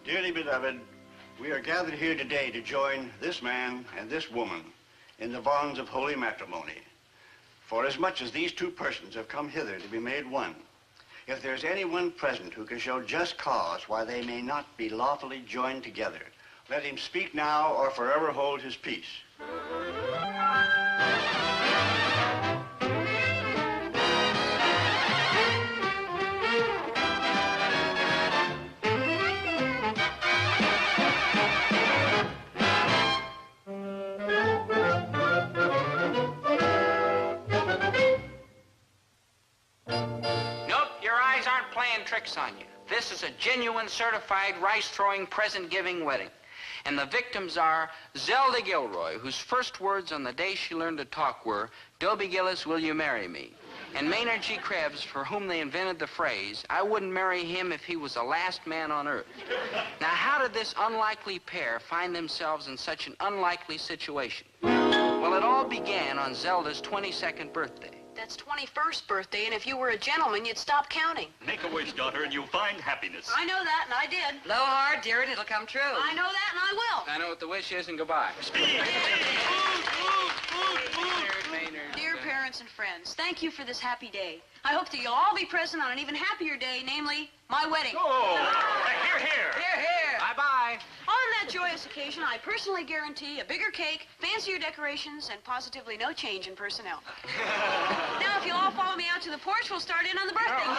Dearly beloved, we are gathered here today to join this man and this woman in the bonds of holy matrimony. For as much as these two persons have come hither to be made one, if there's anyone present who can show just cause why they may not be lawfully joined together, let him speak now or forever hold his peace. Tricks on you. This is a genuine, certified, rice-throwing, present-giving wedding. And the victims are Zelda Gilroy, whose first words on the day she learned to talk were, "DOBIEGILLIS, will you marry me?" And Maynard G. Krebs, for whom they invented the phrase, "I wouldn't marry him if he was the last man on earth." Now, how did this unlikely pair find themselves in such an unlikely situation? Well, it all began on Zelda's 22nd birthday. That's 21st birthday, and if you were a gentleman, you'd stop counting. Make a wish, daughter, and you'll find happiness. I know that, and I did. Blow hard, dear, and it'll come true. I know that, and I will. I know what the wish is, and goodbye. Maynard. Dear parents and friends, thank you for this happy day. I hope that you'll all be present on an even happier day, namely, my wedding. Oh, hear, hear. Hear, hear. Bye-bye. On that joyous occasion, I personally guarantee a bigger cake, fancier decorations, and positively no change in personnel. Now, if you'll all follow me out to the porch, we'll start in on the birthday cake.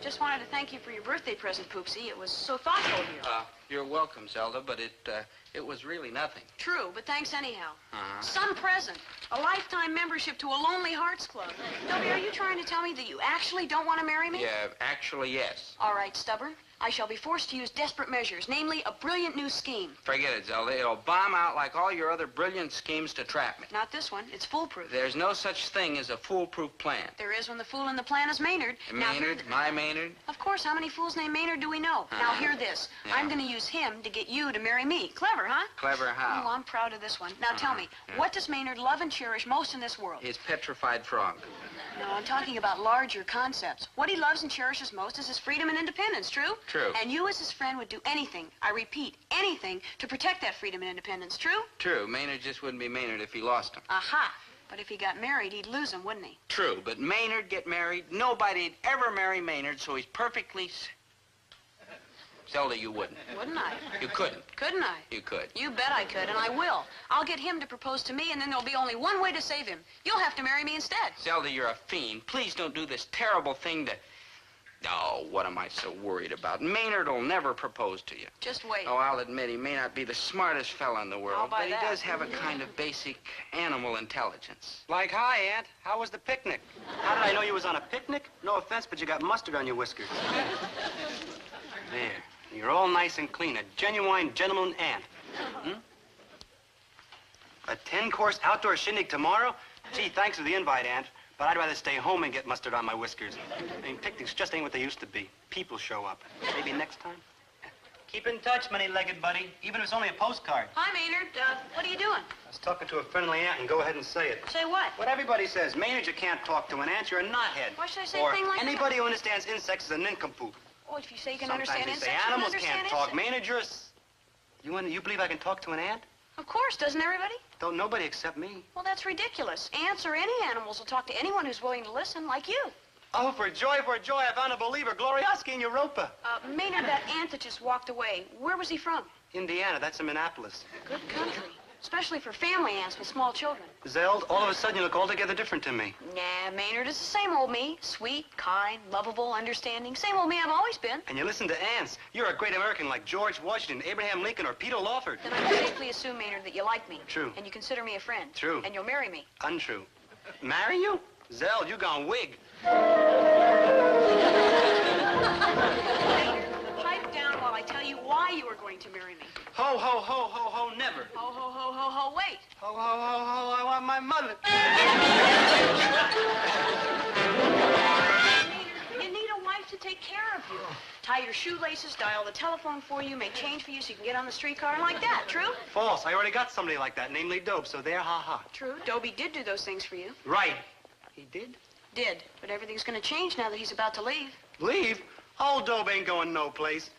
Just wanted to thank you for your birthday present, Poopsie. It was so thoughtful of you. You're welcome, Zelda, but it was really nothing. True, but thanks anyhow. Uh-huh. Some present. A lifetime membership to a Lonely Hearts Club. Dobie, are you trying to tell me that you actually don't want to marry me? Yeah, actually, yes. All right, stubborn. I shall be forced to use desperate measures, namely a brilliant new scheme. Forget it, Zelda. It'll bomb out like all your other brilliant schemes to trap me. Not this one. It's foolproof. There's no such thing as a foolproof plan. There is when the fool in the plan is Maynard. Maynard? My Maynard? Of course. How many fools named Maynard do we know? Now, hear this. Yeah. I'm going to use him to get you to marry me. Clever, huh? Clever how? Oh, I'm proud of this one. Now, tell me, what does Maynard love and cherish most in this world? His petrified frog. No, I'm talking about larger concepts. What he loves and cherishes most is his freedom and independence, true? True. And you, as his friend, would do anything, I repeat, anything, to protect that freedom and independence, true? True. Maynard just wouldn't be Maynard if he lost him. Aha. But if he got married, he'd lose him, wouldn't he? True, but Maynard get married. Nobody'd ever marry Maynard, so he's perfectly... Zelda, you wouldn't. Wouldn't I? You couldn't. Couldn't I? You could. You bet I could, and I will. I'll get him to propose to me, and then there'll be only one way to save him. You'll have to marry me instead. Zelda, you're a fiend. Please don't do this terrible thing that... Oh, what am I so worried about? Maynard will never propose to you. Just wait. Oh, I'll admit he may not be the smartest fella in the world, I'll buy but that. he does have a kind of basic animal intelligence. Like, hi, Aunt. How was the picnic? How did I know you was on a picnic? No offense, but you got mustard on your whiskers. There. You're all nice and clean. A genuine gentleman aunt. A 10-course outdoor shindig tomorrow? Gee, thanks for the invite, Aunt. But I'd rather stay home and get mustard on my whiskers. I mean, picnics just ain't what they used to be. People show up. Maybe next time? Keep in touch, many-legged buddy, even if it's only a postcard. Hi, Maynard. What are you doing? I was talking to a friendly aunt, and go ahead and say it. Say what? What everybody says. Maynard, you can't talk to an aunt. You're a knothead. Why should I say or a thing like that? anybody who understands insects is a nincompoop. Oh, if you say you can Sometimes understand they insects, say you can animals understand can't talk. insects. Maynard, you believe I can talk to an ant? Of course, doesn't everybody? Don't nobody except me. Well, that's ridiculous. Ants or any animals will talk to anyone who's willing to listen, like you. Oh, for joy, I found a believer. Glorioski in Europa. Maynard, that ant that just walked away, where was he from? Indiana, that's in Minneapolis. Good country. Especially for family ants with small children. Zeld, all of a sudden you look altogether different to me. Nah, Maynard, it's the same old me. Sweet, kind, lovable, understanding. Same old me I've always been. And you listen to ants. You're a great American like George Washington, Abraham Lincoln, or Peter Lawford. Then I can safely assume, Maynard, that you like me. True. And you consider me a friend. True. And you'll marry me. Untrue. Marry you? Zeld, you gone wig. Pipe down while I tell you why you are going to marry me. Ho, ho, ho, ho, ho, never. Ho, ho, ho, ho, ho, wait. Ho, ho, ho, ho, I want my mother. take care of you. Tie your shoelaces, dial the telephone for you, make change for you so you can get on the streetcar and like that. True? False. I already got somebody like that, namely Dope, so there, ha-ha. True. Dobie did do those things for you. Right. He did? Did. But everything's going to change now that he's about to leave. Leave? Old Dope ain't going no place.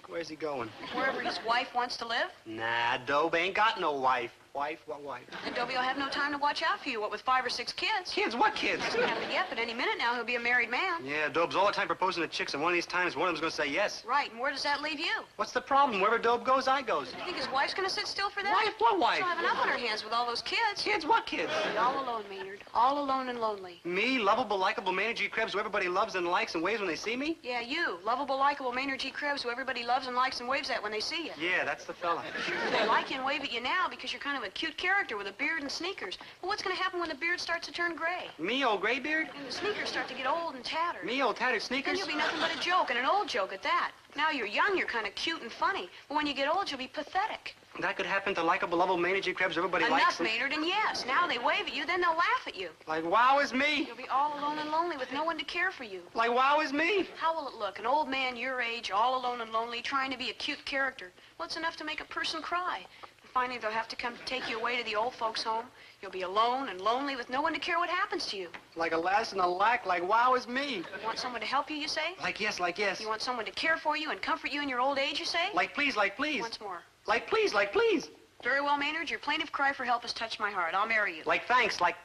Where's he going? Wherever his wife wants to live. Nah, Dope ain't got no wife. Wife? What wife? And Dobie will have no time to watch out for you, what with 5 or 6 kids. Kids? What kids? Hasn't happened yet, but any minute now he'll be a married man. Yeah, Dope's all the time proposing to chicks, and one of these times one of them's gonna say yes. Right, and where does that leave you? What's the problem? Wherever Dope goes, I goes. You think his wife's going to sit still for that? Wife? What wife? She'll have enough on her hands with all those kids. Kids? What kids? All alone, Maynard. All alone and lonely. Me, lovable, likable Maynard G. Krebs, who everybody loves and likes and waves when they see me? Yeah, you. Lovable, likable Maynard G. Krebs, who everybody loves and likes and waves at when they see you. Yeah, that's the fella. They like you and wave at you now because you're kind of a cute character with a beard and sneakers. But what's going to happen when the beard starts to turn gray? Me, old graybeard? And the sneakers start to get old and tattered. Me, old tattered Then sneakers? you'll be nothing but a joke, and an old joke at that. Now you're young, you're kind of cute and funny. But when you get old, you'll be pathetic. That could happen to likable, lovable Maynard G. Krebs, who everybody likes. Enough, Maynard, and yes. Now they wave at you, then they'll laugh at you. Like, wow is me. You'll be all alone and lonely with no one to care for you. Like, wow is me. How will it look? An old man your age, all alone and lonely, trying to be a cute character. Well, it's enough to make a person cry. And finally, they'll have to come take you away to the old folks' home. You'll be alone and lonely with no one to care what happens to you. Like a lass in a lack, like wow is me. You want someone to help you, you say? Like yes, like yes. You want someone to care for you and comfort you in your old age, you say? Like please, like please. Once more. Like please, like please. Very well, Maynard. Your plaintive cry for help has touched my heart. I'll marry you. Like thanks, like...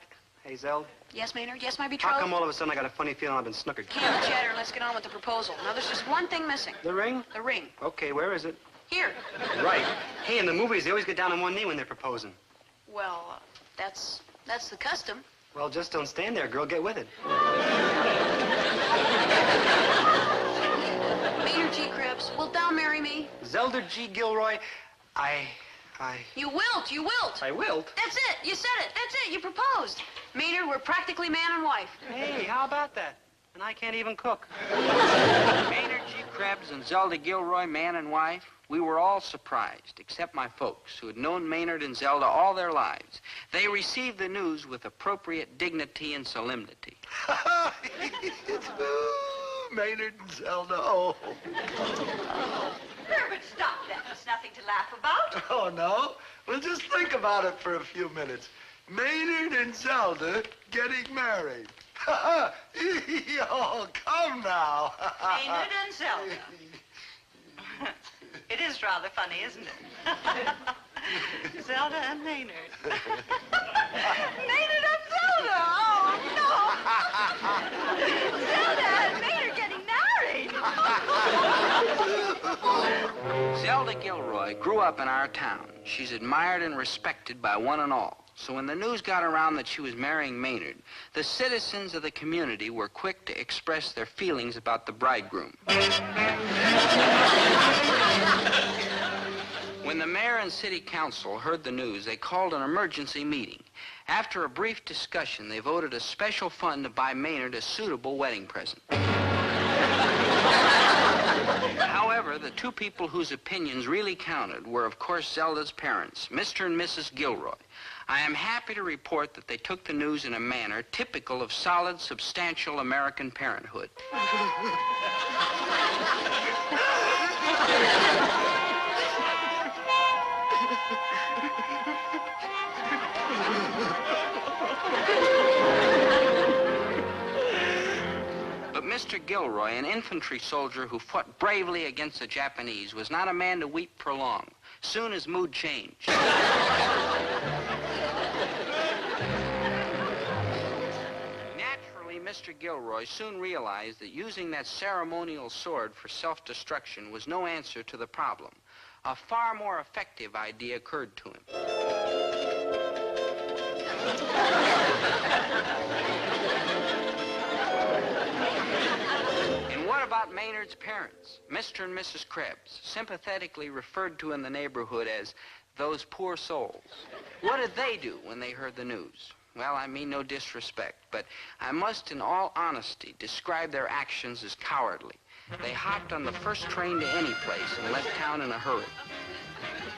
Hey, Zell, Yes, Maynard. Yes, my how betrothed. come all of a sudden I got a funny feeling I've been snookered? Can't chatter. Let's get on with the proposal. Now, there's just one thing missing. The ring? The ring. Okay, where is it? Here. Right. Hey, in the movies, they always get down on one knee when they're proposing. Well, that's the custom. Well, just don't stand there, girl. Get with it. Maynard G. Krebs, wilt thou marry me? Zelda G. Gilroy, You wilt. You wilt. I wilt. That's it. You said it. That's it. You proposed. Maynard, we're practically man and wife. Hey, how about that? And I can't even cook. Maynard G. Krebs and Zelda Gilroy, man and wife, we were all surprised, except my folks, who had known Maynard and Zelda all their lives. They received the news with appropriate dignity and solemnity. Maynard and Zelda, oh. Herbert, stop that. There's nothing to laugh about. Oh, no? Well, just think about it for a few minutes. Maynard and Zelda getting married. Oh, come now. Maynard and Zelda. It is rather funny, isn't it? Zelda and Maynard. Maynard and Zelda! Oh, no! Zelda and Maynard getting married! Zelda Gilroy grew up in our town. She's admired and respected by one and all. So when the news got around that she was marrying Maynard, the citizens of the community were quick to express their feelings about the bridegroom. When the mayor and city council heard the news, they called an emergency meeting. After a brief discussion, they voted a special fund to buy Maynard a suitable wedding present. However, the two people whose opinions really counted were, of course, Zelda's parents, Mr. and Mrs. Gilroy. I am happy to report that they took the news in a manner typical of solid, substantial American parenthood. But Mr. Gilroy, an infantry soldier who fought bravely against the Japanese, was not a man to weep for long. Soon his mood changed. Naturally, Mr. Gilroy soon realized that using that ceremonial sword for self-destruction was no answer to the problem. A far more effective idea occurred to him. And what about Maynard's parents, Mr. and Mrs. Krebs, sympathetically referred to in the neighborhood as those poor souls? What did they do when they heard the news? Well, I mean no disrespect, but I must in all honesty describe their actions as cowardly. They hopped on the first train to any place and left town in a hurry.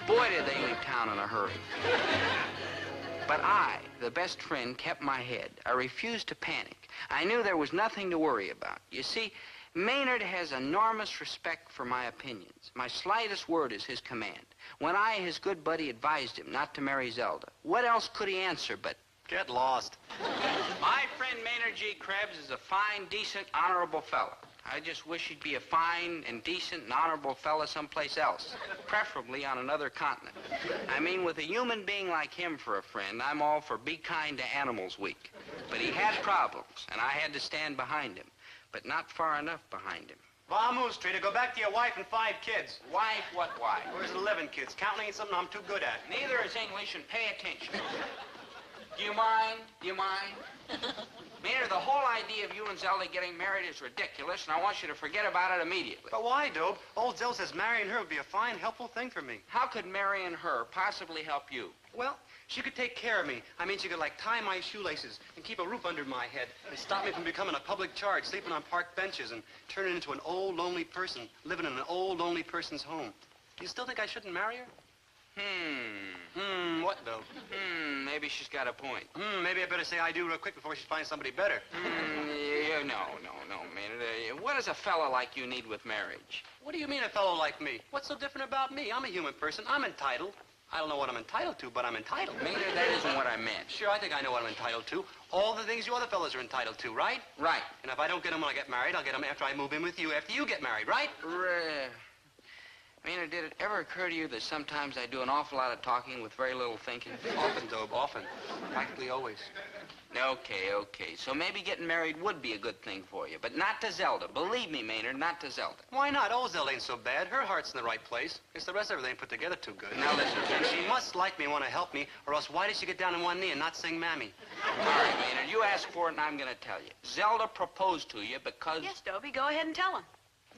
Boy, did they leave town in a hurry. But I, the best friend, kept my head. I refused to panic. I knew there was nothing to worry about. You see, Maynard has enormous respect for my opinions. My slightest word is his command. When I, his good buddy, advised him not to marry Zelda, what else could he answer but, Get lost. my friend Maynard G. Krebs is a fine, decent, honorable fellow. I just wish he'd be a fine and decent and honorable fella someplace else, preferably on another continent. I mean, with a human being like him for a friend, I'm all for Be Kind to Animals Week. But he had problems, and I had to stand behind him, but not far enough behind him. Vamos, Trita, go back to your wife and 5 kids. Wife, what wife? Where's 11 kids? Counting ain't something I'm too good at. Neither is English, and pay attention. Do you mind? Do you mind? Maynard, the whole idea of you and Zelda getting married is ridiculous, and I want you to forget about it immediately. But why, Dobe? Old Zell says marrying her would be a fine, helpful thing for me. How could marrying her possibly help you? Well, she could take care of me. I mean, she could, like, tie my shoelaces and keep a roof under my head and stop me from becoming a public charge, sleeping on park benches and turning into an old, lonely person, living in an old, lonely person's home. Do you still think I shouldn't marry her? What, Dobe? Maybe she's got a point. Maybe I better say I do real quick before she finds somebody better. No, Maynard. What does a fella like you need with marriage? What do you mean a fellow like me? What's so different about me? I'm a human person. I'm entitled. I don't know what I'm entitled to, but I'm entitled. Maynard, that isn't what I meant. Sure, I think I know what I'm entitled to. All the things you other fellas are entitled to, right? Right. And if I don't get them when I get married, I'll get them after I move in with you, after you get married, right? Maynard, did it ever occur to you that sometimes I do an awful lot of talking with very little thinking? Often, Dobe, often. Practically always. Okay. So maybe getting married would be a good thing for you, but not to Zelda. Believe me, Maynard, not to Zelda. Why not? Old Zell ain't so bad. Her heart's in the right place. It's the rest of everything put together too good. Now listen, She must like me and want to help me, or else why did she get down on one knee and not sing Mammy? all right, Maynard, you asked for it and I'm going to tell you. Zelda proposed to you because... Yes, Dobie, go ahead and tell him.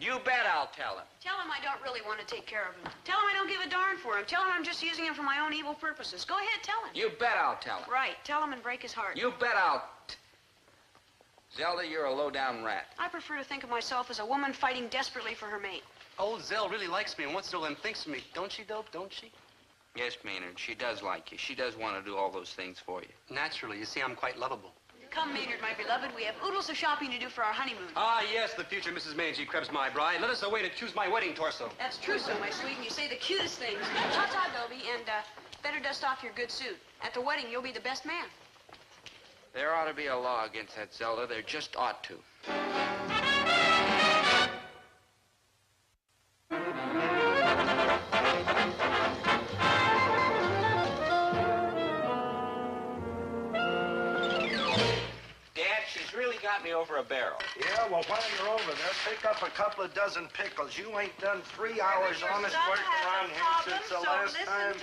You bet I'll tell him. Tell him I don't really want to take care of him. Tell him I don't give a darn for him. Tell him I'm just using him for my own evil purposes. Go ahead, tell him. You bet I'll tell him. Right, tell him and break his heart. You bet I'll... Zelda, you're a low-down rat. I prefer to think of myself as a woman fighting desperately for her mate. Old Zell really likes me and wants to do all them things for me. Don't she, Dope? Don't she? Yes, Maynard, she does like you. She does want to do all those things for you. Naturally. You see, I'm quite lovable. Come, Maynard, my beloved, we have oodles of shopping to do for our honeymoon. Ah, yes, the future Mrs. Maynard G. Krebs, my bride. Let us away to choose my wedding torso. That's true, so my sweet, and you say the cutest things. Ta-ta, Dobie, and better dust off your good suit. At the wedding, you'll be the best man. There ought to be a law against that, Zelda. There just ought to. Got me over a barrel. Yeah, well, while you're over there, pick up a couple of dozen pickles. You ain't done 3 hours honest work around here since the last time.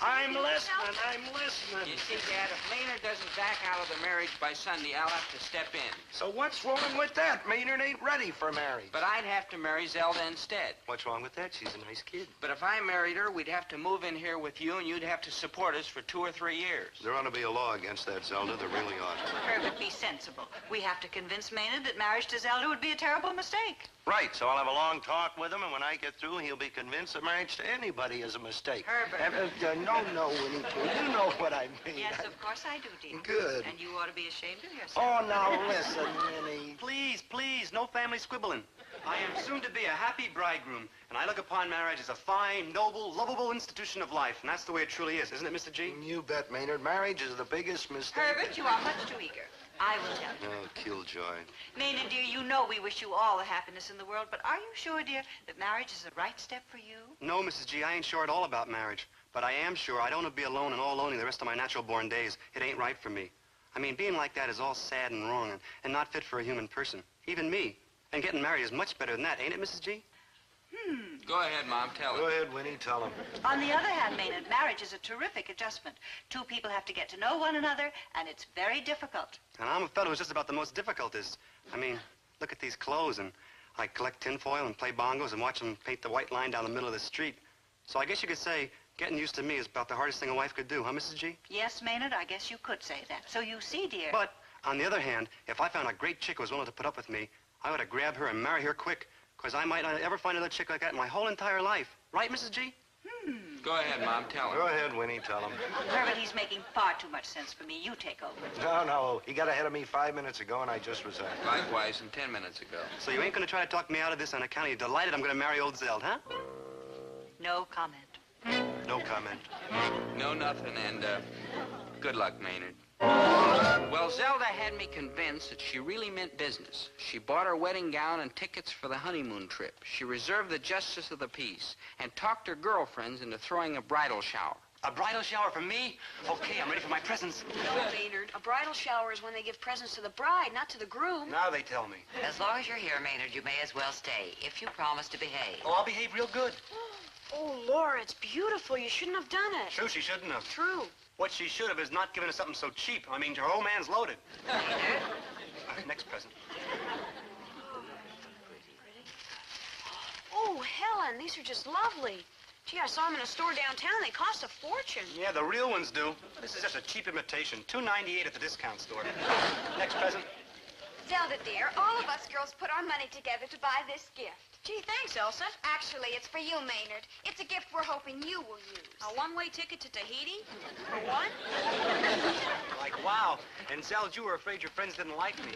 I'm listening. You see, Dad, if Maynard doesn't back out of the marriage by Sunday, I'll have to step in. So what's wrong with that? Maynard ain't ready for marriage. But I'd have to marry Zelda instead. What's wrong with that? She's a nice kid. But if I married her, we'd have to move in here with you, and you'd have to support us for 2 or 3 years. There ought to be a law against that, Zelda. There really ought. Herbert, be sensible. We have to convince Maynard that marriage to Zelda would be a terrible mistake. Right, so I'll have a long talk with him, and when I get through, he'll be convinced that marriage to anybody is a mistake. Herbert. No, Winnie Pooh. You know what I mean. Yes, of course I do, dear. Good. And you ought to be ashamed of yourself. Oh, now listen, Winnie. Please, no family squibbling. I am soon to be a happy bridegroom, and I look upon marriage as a fine, noble, lovable institution of life, and that's the way it truly is, isn't it, Mr. G? You bet, Maynard. Marriage is the biggest mistake. Herbert, you are much too eager. I will tell you. Oh, killjoy. Maynard, dear, you know we wish you all the happiness in the world, but are you sure, dear, that marriage is the right step for you? No, Mrs. G, I ain't sure at all about marriage, but I am sure I don't want to be alone and all lonely the rest of my natural-born days. It ain't right for me. I mean, being like that is all sad and wrong and not fit for a human person, even me. And getting married is much better than that, ain't it, Mrs. G? Go ahead, Mom, tell Go him. ahead, Winnie, tell him. On the other hand, Maynard, marriage is a terrific adjustment. 2 people have to get to know one another, and it's very difficult. And I'm a fellow who's just about the most difficultest. I mean, look at these clothes, and I collect tinfoil and play bongos and watch them paint the white line down the middle of the street. So I guess you could say getting used to me is about the hardest thing a wife could do, huh, Mrs. G? Yes, Maynard, I guess you could say that. So you see, dear... But, on the other hand, if I found a great chick who was willing to put up with me, I ought to grab her and marry her quick, because I might not ever find another chick like that in my whole entire life. Right, Mrs. G? Go ahead, Mom. Tell him. Go ahead, Winnie. Tell him. Herbert, he's making far too much sense for me. You take over. No. He got ahead of me 5 minutes ago, and I just resigned. Likewise, and 10 minutes ago. So you ain't gonna try to talk me out of this on account of you delighted I'm gonna marry old Zeld, huh? No comment. No comment. No, nothing, and, good luck, Maynard. Well, Zelda had me convinced that she really meant business. She bought her wedding gown and tickets for the honeymoon trip. She reserved the justice of the peace and talked her girlfriends into throwing a bridal shower. A bridal shower for me? Okay, I'm ready for my presents. No, Maynard. A bridal shower is when they give presents to the bride, not to the groom. Now they tell me. As long as you're here, Maynard, you may as well stay, if you promise to behave. Oh, I'll behave real good. Oh, Laura, it's beautiful. You shouldn't have done it. True, she shouldn't have. True. What she should have is not given us something so cheap. I mean, her old man's loaded. Next present. Oh, Helen, these are just lovely. Gee, I saw them in a store downtown. They cost a fortune. Yeah, the real ones do. This is just a cheap imitation. $2.98 at the discount store. Next present. Zelda, dear, all of us girls put our money together to buy this gift. Gee, thanks, Elsa. Actually, it's for you, Maynard. It's a gift we're hoping you will use. A one-way ticket to Tahiti? For what? Like, wow. And Zeld, you were afraid your friends didn't like me.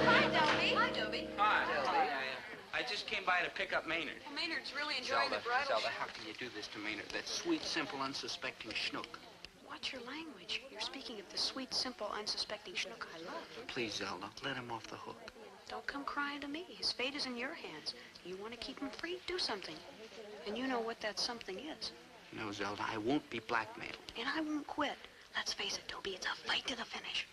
Hi, Dobie. Hi, Dobie. Hi. I just came by to pick up Maynard. Well, Maynard's really enjoying Zelda, the bridal Zelda, shower. how can you do this to Maynard? That sweet, simple, unsuspecting schnook. Watch your language. You're speaking of the sweet, simple, unsuspecting schnook I love. Please, Zelda, let him off the hook. Don't come crying to me. His fate is in your hands. You want to keep him free? Do something. And you know what that something is. No, Zelda, I won't be blackmailed. And I won't quit. Let's face it, Dobie, it's a fight to the finish.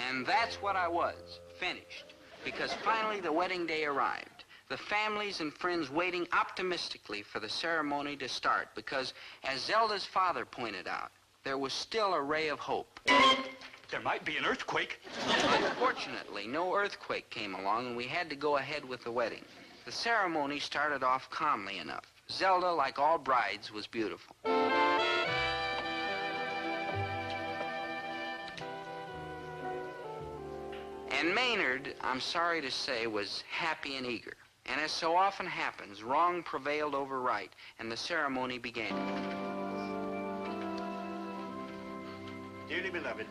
And that's what I was, finished. Because finally the wedding day arrived. The families and friends waiting optimistically for the ceremony to start because, as Zelda's father pointed out, there was still a ray of hope. There might be an earthquake. Unfortunately, no earthquake came along and we had to go ahead with the wedding. The ceremony started off calmly enough. Zelda, like all brides, was beautiful. And Maynard, I'm sorry to say, was happy and eager. And as so often happens, wrong prevailed over right, and the ceremony began. Dearly beloved,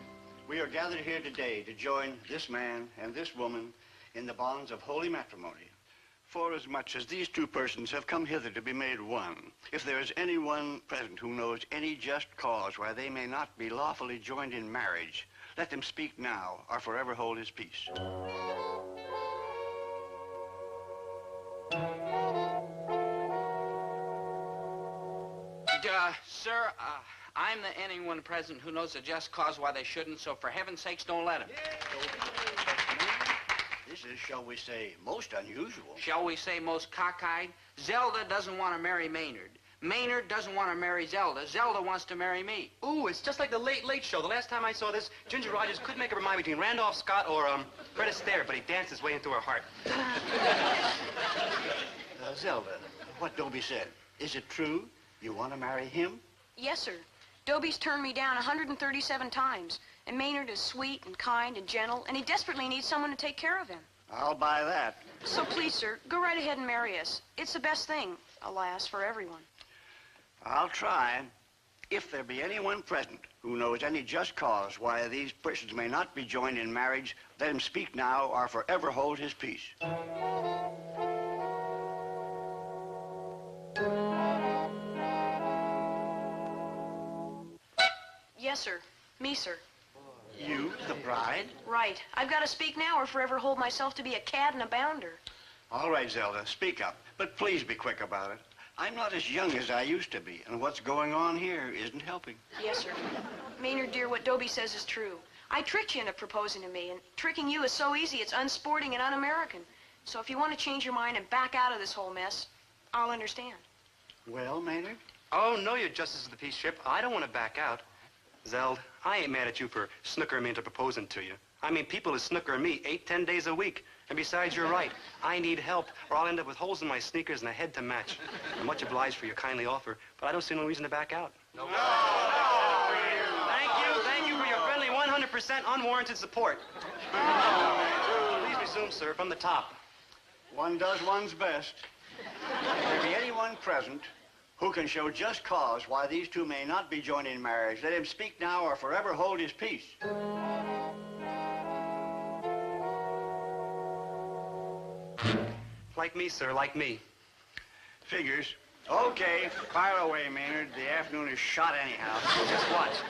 we are gathered here today to join this man and this woman in the bonds of holy matrimony. Forasmuch as these two persons have come hither to be made one, if there is anyone present who knows any just cause why they may not be lawfully joined in marriage, let them speak now or forever hold his peace. Sir, I'm the anyone present who knows a just cause why they shouldn't, so for heaven's sakes, don't let him. This is, shall we say, most unusual. Shall we say most cockeyed? Zelda doesn't want to marry Maynard. Maynard doesn't want to marry Zelda. Zelda wants to marry me. Ooh, it's just like the Late Late Show. The last time I saw this, Ginger Rogers couldn't make up her mind between Randolph Scott or, Fred Astaire, but he danced his way into her heart. Zelda, what Dobie said, is it true? You want to marry him? Yes, sir. Dobie's turned me down 137 times. And Maynard is sweet and kind and gentle, and he desperately needs someone to take care of him. I'll buy that. So please, sir, go right ahead and marry us. It's the best thing, alas, for everyone. I'll try. If there be anyone present who knows any just cause why these persons may not be joined in marriage, let him speak now or forever hold his peace. Yes, sir. Me, sir. You, the bride? Right. I've got to speak now or forever hold myself to be a cad and a bounder. All right, Zelda, speak up. But please be quick about it. I'm not as young as I used to be, and what's going on here isn't helping. Yes, sir. Maynard, dear, what Dobie says is true. I tricked you into proposing to me, and tricking you is so easy, it's unsporting and un-American. So if you want to change your mind and back out of this whole mess, I'll understand. Well, Maynard? Oh, no, you're Justice of the Peace, Ship. I don't want to back out. Zeld, I ain't mad at you for snookering me into proposing to you. I mean, people is snookering me 8-10 days a week. And besides, you're right. I need help, or I'll end up with holes in my sneakers and a head to match. I'm much obliged for your kindly offer, but I don't see no reason to back out. No. Thank you for your friendly 100% unwarranted support. Please resume, sir, from the top. One does one's best. If there be anyone present who can show just cause why these two may not be joined in marriage, let him speak now or forever hold his peace. Like me, sir, like me. Figures. Okay, fire away, Maynard. The afternoon is shot anyhow. Just what?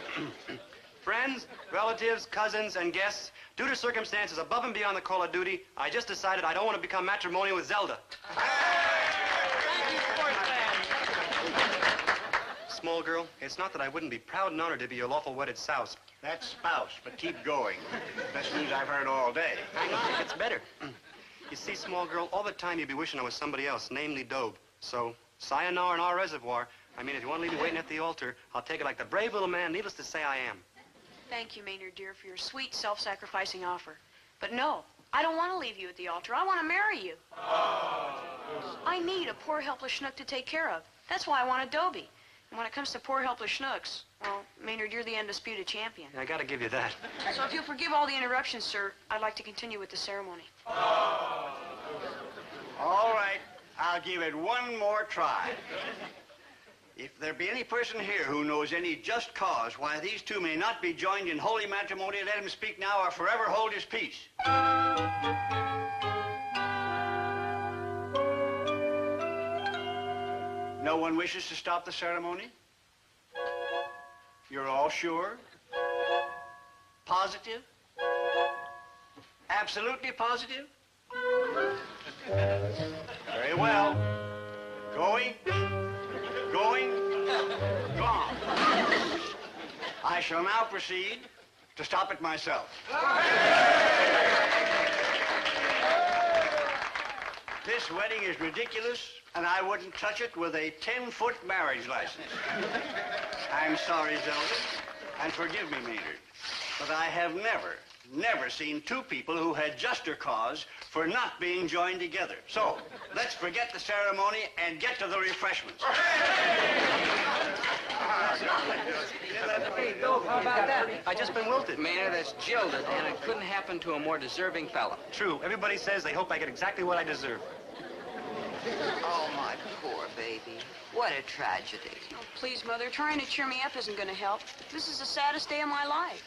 Friends, relatives, cousins, and guests, due to circumstances above and beyond the call of duty, I just decided I don't want to become matrimonial with Zelda. Small girl, it's not that I wouldn't be proud and honored to be your lawful wedded spouse. That's spouse, but keep going. Best news I've heard all day. Hang on, it gets better. You see, small girl, all the time you'd be wishing I was somebody else, namely Dobe. So, sayonara in our reservoir. I mean, if you want to leave me waiting at the altar, I'll take it like the brave little man, needless to say, I am. Thank you, Maynard, dear, for your sweet, self-sacrificing offer. But no, I don't want to leave you at the altar. I want to marry you. I need a poor, helpless schnook to take care of. That's why I want a Dobie. And when it comes to poor, helpless schnooks, well, Maynard, you're the undisputed champion. I gotta give you that. So if you'll forgive all the interruptions, sir, I'd like to continue with the ceremony. All right, I'll give it one more try. If there be any person here who knows any just cause why these two may not be joined in holy matrimony, let him speak now or forever hold his peace. No one wishes to stop the ceremony? You're all sure? Positive? Absolutely positive? Very well. Going, gone. I shall now proceed to stop it myself. This wedding is ridiculous, and I wouldn't touch it with a 10-foot marriage license. I'm sorry, Zelda, and forgive me, Maynard, but I have never seen two people who had juster cause for not being joined together. So, let's forget the ceremony and get to the refreshments. Hey, Bill, how about that? I just been wilted. Maynard, that's jilted, and it couldn't happen to a more deserving fella. True. Everybody says they hope I get exactly what I deserve. Oh, my poor baby. What a tragedy. Oh, please, Mother, trying to cheer me up isn't going to help. This is the saddest day of my life.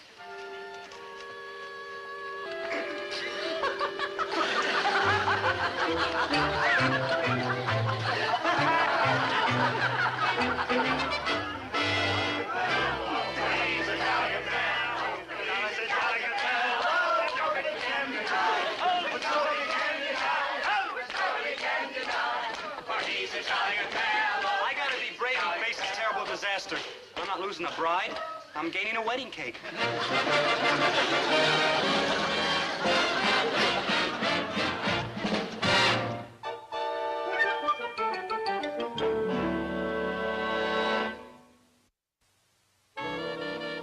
I gotta be brave and face this terrible disaster. I'm not losing a bride. I'm gaining a wedding cake.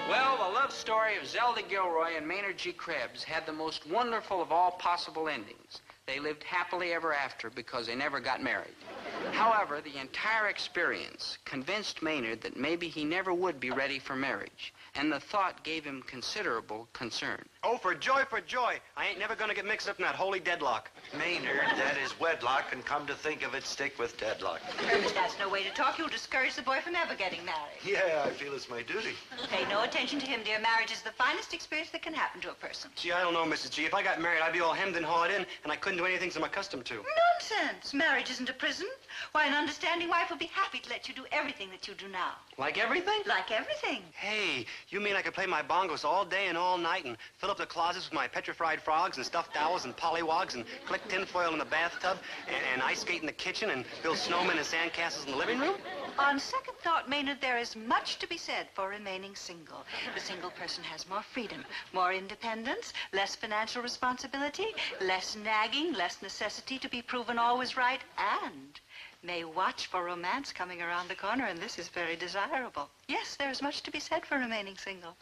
Well, the love story of Zelda Gilroy and Maynard G. Krebs had the most wonderful of all possible endings. They lived happily ever after because they never got married. However, the entire experience convinced Maynard that maybe he never would be ready for marriage, and the thought gave him considerable concern. Oh, for joy, for joy. I ain't never gonna get mixed up in that holy deadlock. Maynard, that is wedlock, and come to think of it, stick with deadlock. But that's no way to talk. You'll discourage the boy from ever getting married. Yeah, I feel it's my duty. Pay no attention to him, dear. Marriage is the finest experience that can happen to a person. Gee, I don't know, Mrs. G. If I got married, I'd be all hemmed and hawed in, and I couldn't do anything I'm accustomed to. Nonsense. Marriage isn't a prison. Why, an understanding wife will be happy to let you do everything that you do now. Like everything? Like everything. Hey, you mean I could play my bongos all day and all night and fill up the closets with my petrified frogs and stuffed owls and pollywogs and collect tinfoil in the bathtub and ice skate in the kitchen and build snowmen and sandcastles in the living room? On second thought, Maynard, there is much to be said for remaining single. The single person has more freedom, more independence, less financial responsibility, less nagging, less necessity to be proven always right, and may watch for romance coming around the corner, and this is very desirable. Yes, there is much to be said for remaining single.